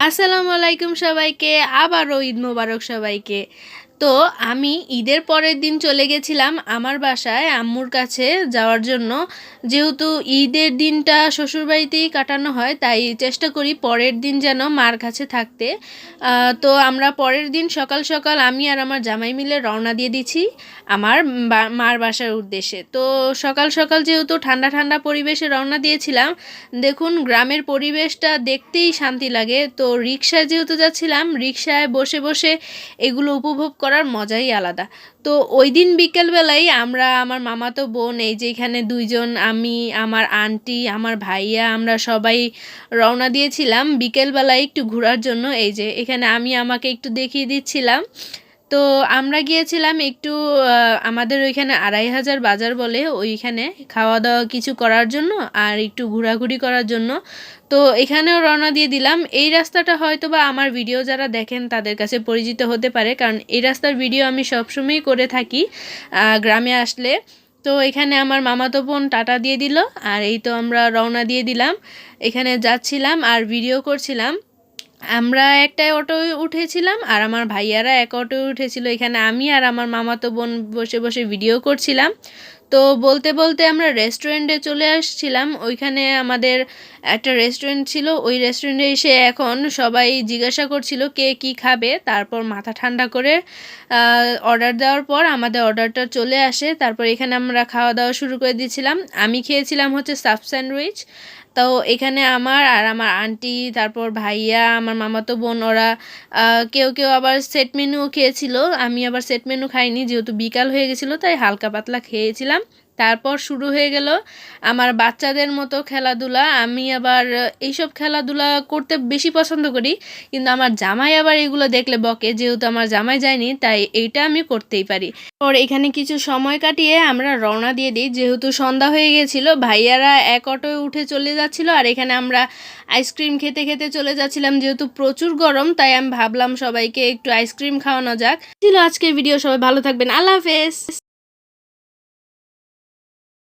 আসসালামু আলাইকুম সবাইকে, আবারও ঈদ মোবারক সবাইকে। তো আমি ঈদের পরের দিন চলে গেছিলাম আমার বাসায় আম্মুর কাছে যাওয়ার জন্য। যেহেতু ঈদের দিনটা শ্বশুরবাড়িতেই কাটানো হয়, তাই চেষ্টা করি পরের দিন যেন মার কাছে থাকতে। তো আমরা পরের দিন সকাল সকাল আমি আর আমার জামাই মিলে রওনা দিয়ে দিছি আমার মার বাসার উদ্দেশ্যে। তো সকাল সকাল যেহেতু ঠান্ডা ঠান্ডা পরিবেশে রওনা দিয়েছিলাম, দেখুন গ্রামের পরিবেশটা দেখতেই শান্তি লাগে। তো রিক্সায় যেহেতু যাচ্ছিলাম, রিক্সায় বসে বসে এগুলো উপভোগ করার মজাই আলাদা। তো ওই দিন বিকেলবেলায় আমরা আমার মামাতো বোন, এই যে এখানে দুইজন, আমি, আমার আন্টি, আমার ভাইয়া, আমরা সবাই রওনা দিয়েছিলাম বিকেলবেলায় একটু ঘোরার জন্য। এই যে এখানে আমি আমাকে একটু দেখিয়ে দিচ্ছিলাম। তো আমরা গিয়েছিলাম একটু আমাদের ওইখানে ২৫০০ বাজার বলে, ওইখানে খাওয়া দাওয়া কিছু করার জন্য আর একটু ঘোরাঘুরি করার জন্য। তো এখানেও রওনা দিয়ে দিলাম। এই রাস্তাটা হয়তো বা আমার ভিডিও যারা দেখেন তাদের কাছে পরিচিত হতে পারে, কারণ এই রাস্তার ভিডিও আমি সবসময়ই করে থাকি গ্রামে আসলে। তো এখানে আমার মামাতো বোন টাটা দিয়ে দিল, আর এই তো আমরা রওনা দিয়ে দিলাম। এখানে যাচ্ছিলাম আর ভিডিও করছিলাম। আমরা একটা অটোয় উঠেছিলাম আর আমার ভাইয়ারা এক অটোয় উঠেছিল। এখানে আমি আর আমার মামাতো বোন বসে বসে ভিডিও করছিলাম। তো বলতে বলতে আমরা রেস্টুরেন্টে চলে আসছিলাম। ওইখানে আমাদের একটা রেস্টুরেন্ট ছিল, ওই রেস্টুরেন্টে এসে এখন সবাই জিজ্ঞাসা করছিল কে কি খাবে। তারপর মাথা ঠান্ডা করে অর্ডার দেওয়ার পর আমাদের অর্ডারটা চলে আসে। তারপর এখানে আমরা খাওয়া দাওয়া শুরু করে দিয়েছিলাম। আমি খেয়েছিলাম হচ্ছে সাব স্যান্ডউইচ। তো এখানে আমার আর আমার আন্টি, তারপর ভাইয়া, আমার মামাতো বোন, ওরা কেউ কেউ আবার সেট মেনুও খেয়েছিল। আমি আবার সেট মেনু খাইনি, যেহেতু বিকাল হয়ে গেছিলো তাই হালকা পাতলা খেয়েছিলাম। তারপর শুরু হয়ে গেল আমার বাচ্চাদের মতো খেলাধুলা। আমি আবার এইসব খেলাধুলা করতে বেশি পছন্দ করি, কিন্তু আমার জামাই আবার এগুলো দেখলে বকে। যেহেতু আমার জামাই যায়নি তাই এইটা আমি করতেই পারি। ওর এখানে কিছু সময় কাটিয়ে আমরা রওনা দিয়ে দিই, যেহেতু সন্ধ্যা হয়ে গেছিলো। ভাইয়ারা এক অটোয় উঠে চলে যাচ্ছিলো আর এখানে আমরা আইসক্রিম খেতে খেতে চলে যাচ্ছিলাম। যেহেতু প্রচুর গরম তাই আমি ভাবলাম সবাইকে একটু আইসক্রিম খাওয়ানো যাক। ছিল আজকের ভিডিও, সবাই ভালো থাকবেন, আল্লাহ হাফেজ।